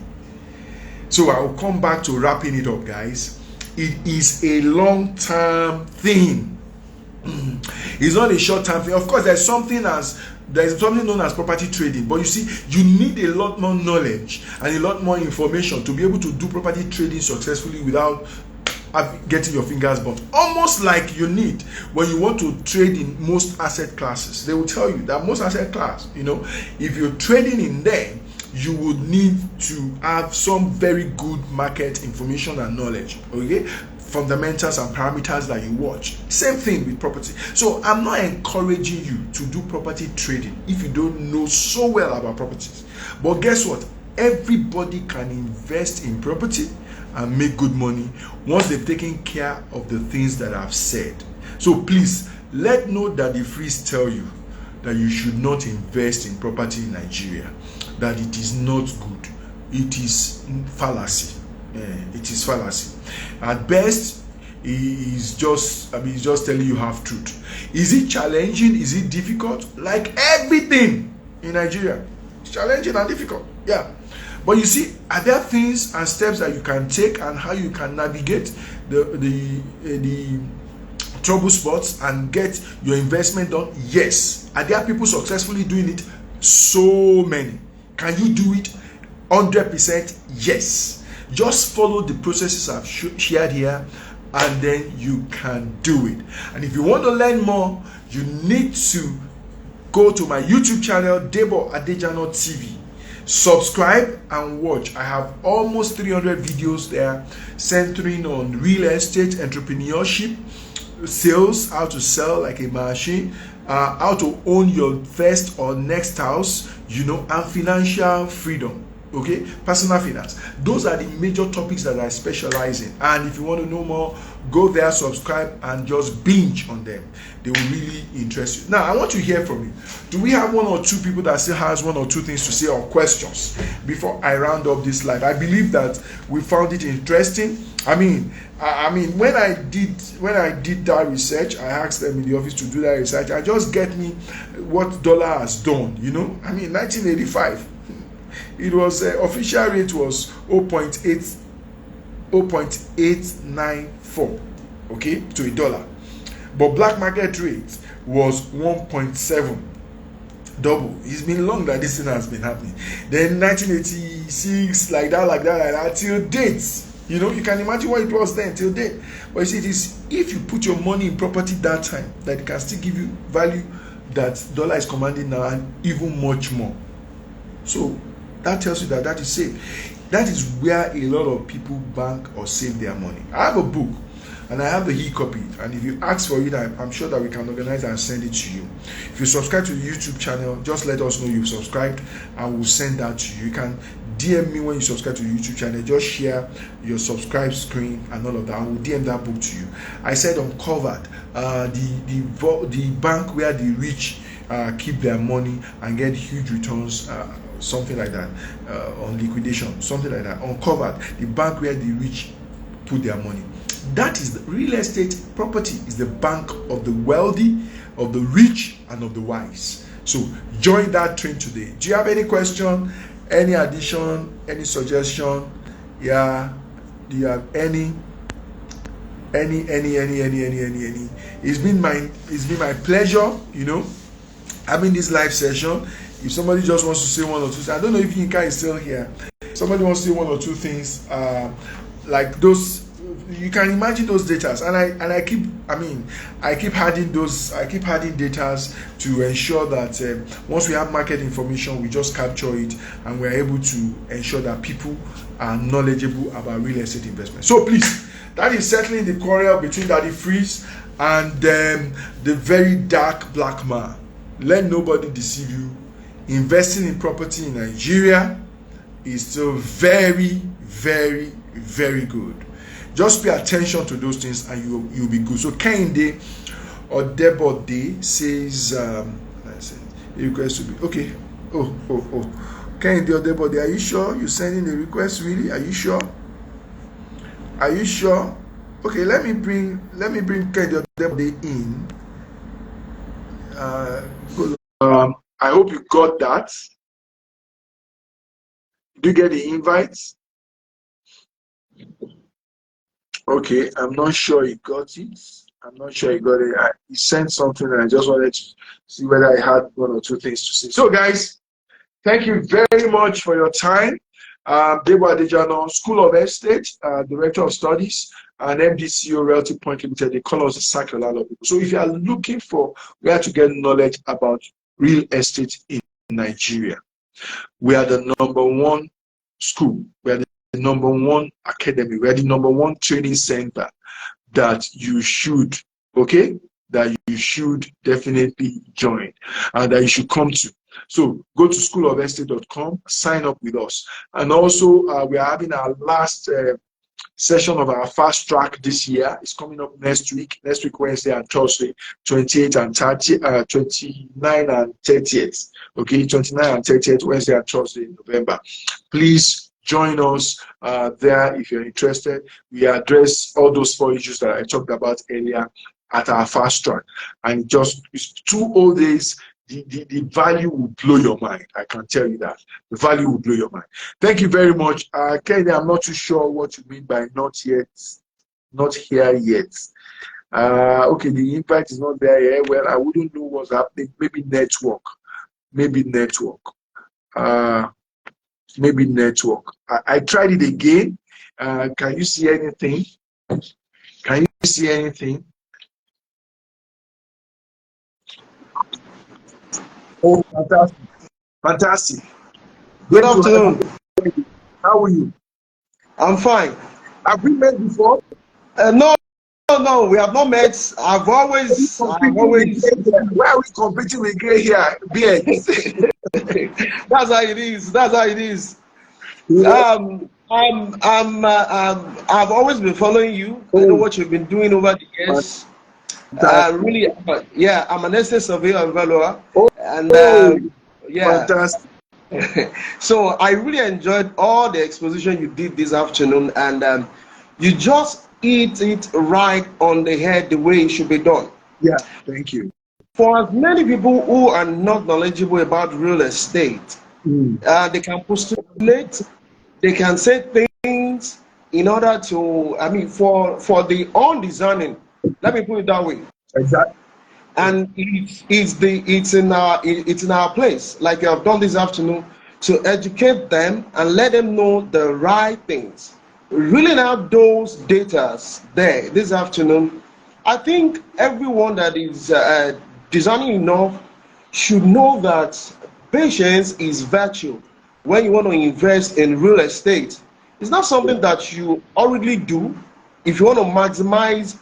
So I will come back to wrapping it up, guys. It is a long-term thing. It's not a short-term thing. Of course, there's something known as property trading, but you see, you need a lot more knowledge and a lot more information to be able to do property trading successfully without getting your fingers burnt. Almost like you need when you want to trade in most asset classes. They will tell you that most asset class, if you're trading in them, you would need to have some very good market information and knowledge, okay, fundamentals and parameters that you watch. Same thing with property. So I'm not encouraging you to do property trading if you don't know so well about properties. But guess what? Everybody can invest in property and make good money once they've taken care of the things that I've said. So please, let know that the freeze tell you that you should not invest in property in Nigeria, that it is not good. It is fallacy. It is fallacy. At best, it's just telling you half truth. Is it challenging? Is it difficult? Like everything in Nigeria, it's challenging and difficult. Yeah. But you see, are there things and steps that you can take and how you can navigate the trouble spots and get your investment done? Yes. Are there people successfully doing it? So many. Can you do it? 100% yes. Just follow the processes I've shared here, and then you can do it. And if you want to learn more, you need to go to my YouTube channel, Debo Adejano TV. Subscribe and watch. I have almost 300 videos there centering on real estate, entrepreneurship, sales, how to sell like a machine, how to own your first or next house, and financial freedom. Okay, personal finance. Those are the major topics that I specialize in. And if you want to know more, go there, subscribe, and just binge on them. They will really interest you. Now, I want to hear from you. Do we have one or two people that still has one or two things to say or questions before I round up this live? I believe that we found it interesting. I mean, when I did that research, I asked them in the office to do that research. I just get me what dollar has done. 1985. It was official rate was 0.894, okay, to a dollar, but black market rate was 1.7, double. It's been long that this thing has been happening. Then 1986, like that till date. You can imagine what it was then till date. But you see, it is if you put your money in property that time, that it can still give you value that dollar is commanding now, and even much more. So that tells you that is safe. That is where a lot of people bank or save their money. I have a book and I have the e-copy, and if you ask for it, I'm sure that we can organize and send it to you. If you subscribe to the YouTube channel, just let us know you've subscribed and we'll send that to you. You can DM me when you subscribe to the YouTube channel. Just share your subscribe screen and all of that. I will DM that book to you. I said Uncovered, the bank where the rich keep their money and get huge returns, something like that, on liquidation, something like that. Uncovered, the bank where the rich put their money. That is the real estate. Property is the bank of the wealthy, of the rich, and of the wise. So join that train today. Do you have any question, any addition, any suggestion? Yeah, do you have any? It's been my pleasure, having this live session. If somebody just wants to say one or two things, I don't know if Yinka is still here. Somebody wants to say one or two things, like those. You can imagine those datas, and I keep adding those. I keep adding datas to ensure that once we have market information, we just capture it, and we're able to ensure that people are knowledgeable about real estate investment. So please, that is settling the quarrel between Daddy Freeze and the Verydarblackman. Let nobody deceive you. Investing in property in Nigeria is still very, very, very good. Just pay attention to those things and you'll be good. So Kehinde or Debo Day says, request to be okay. Oh. Kehinde or Debo Day, are you sure you're sending a request? Really? Are you sure? Okay, let me bring Kehinde or Debo Day in. I hope you got that. Did you get the invites? Okay, I'm not sure he got it. I'm not sure he got it. He sent something and I just wanted to see whether I had one or two things to say. So, guys, thank you very much for your time. Debo Adejano, School of Estate, Director of Studies, and MDCO Realty Point Limited. They call us the circle a lot of people. So if you are looking for where to get knowledge about real estate in Nigeria, we are the #1 school. We are the #1 academy. We are the #1 training center that you should, that you should definitely join and that you should come to. So go to schoolofestate.com, sign up with us. And also, we are having our last session of our fast track this year. It's coming up next week, Wednesday and Thursday, 28 and 30, 29 and 30th. Okay, 29 and 30th, Wednesday and Thursday in November. Please join us there if you're interested. We address all those 4 issues that I talked about earlier at our fast track. And just it's 2 whole days. The value will blow your mind. I can tell you that. The value will blow your mind. Thank you very much. Kenny, I'm not too sure what you mean by not here yet. Okay, the impact is not there yet. Well, I wouldn't know what's happening. Maybe network. Maybe network. I tried it again. Can you see anything? Can you see anything? Oh, fantastic. Fantastic. Good afternoon. How are you? I'm fine. Have we met before? No, we have not met. Why are we competing with gray hair beards? That's how it is. Yeah. I've always been following you. I know what you've been doing over the years. Really, yeah, I'm an estate surveyor and valuer, and yeah. Fantastic. So I really enjoyed all the exposition you did this afternoon, and you just hit it right on the head the way it should be done. Yeah, thank you. For as many people who are not knowledgeable about real estate, they can postulate, they can say things in order to, for the undiscerning. Let me put it that way. Exactly. And it's in our place, like you have done this afternoon, to educate them and let them know the right things. Reeling out those data there this afternoon, I think everyone that is discerning enough should know that patience is virtue. When you want to invest in real estate, it's not something that you already do. If you want to maximize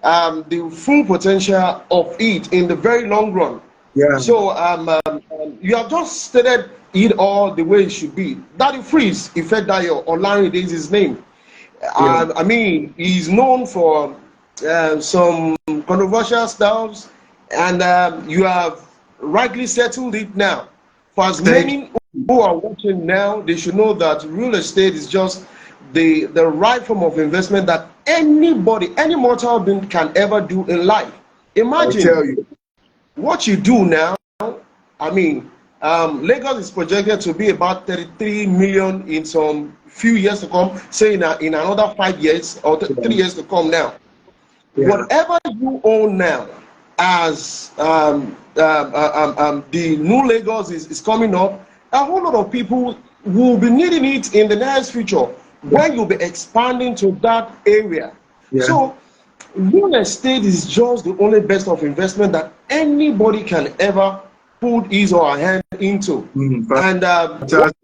the full potential of it in the very long run. Yeah. So you have just stated it all the way it should be. Daddy Freeze, Ifedayo, or Larry is his name. Yeah. He's known for some controversial stuff, and you have rightly settled it now. For as many who are watching now, they should know that real estate is just the right form of investment that anybody, any mortal being can ever do in life. Imagine what you do now. Lagos is projected to be about 33 million in some few years to come, say in another 5 years or 3 years to come now. Yeah. Whatever you own now, as the new Lagos is coming up, a whole lot of people will be needing it in the next future when you'll be expanding to that area. Yeah. So real estate is just the only best of investment that anybody can ever put his or her hand into. And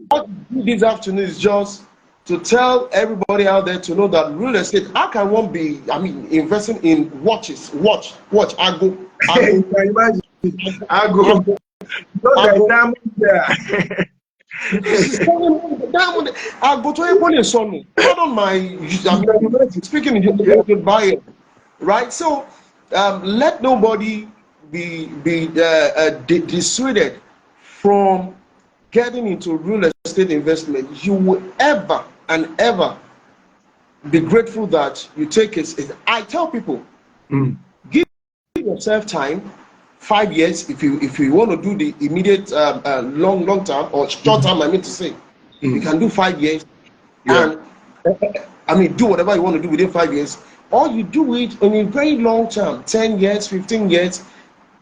what we do this afternoon is just to tell everybody out there to know that real estate, how can one be, investing in watches, watch, Ago. I'll go to everybody son. Pardon my speaking in goodbye, right? So let nobody be dissuaded from getting into real estate investment. You will ever and ever be grateful that you take it. I tell people, give yourself time, 5 years. If you want to do the immediate long term or short term, I mean to say, you can do 5 years, Yeah. and I mean do whatever you want to do within 5 years, or you do it in a very long term, 10 years, 15 years.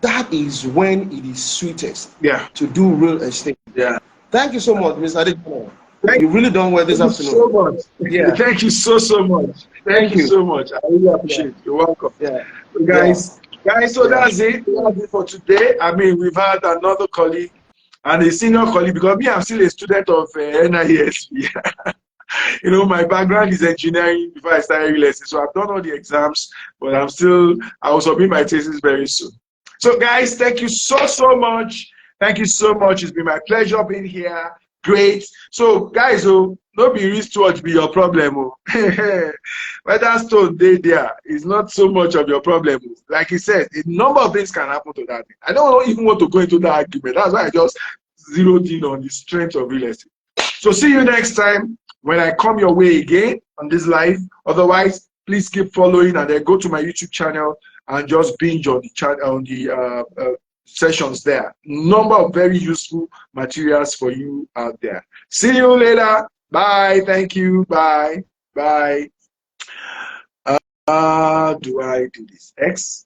That is when it is sweetest Yeah. to do real estate. Yeah. Thank you so much, Mr. Adejomo. Thank You really done well this you so afternoon. much. Yeah. Thank you so much. Thank Thank you you. so much. I really Yeah. appreciate it. You're welcome. Yeah. So Yeah. guys, so Yeah. that's it. That's it for today. I mean, we've had another colleague and a senior colleague, because me, I'm still a student of NISP. You know, my background is engineering before I started real estate. So I've done all the exams, but I will submit my thesis very soon. So guys, thank you so much. Thank you so much. It's been my pleasure being here. Great. So guys, oh, no be wristwatch be your problem. Oh. Whether stone day there is not so much of your problem. Like he said, a number of things can happen to that thing. I don't even want to go into that argument. That's why I just zeroed in on the strength of real estate. So see you next time when I come your way again on this live. Otherwise, please keep following and then go to my YouTube channel and just binge on the sessions there. Number of very useful materials for you out there. See you later. Bye. Thank you. Bye. Bye. Do I do this? X?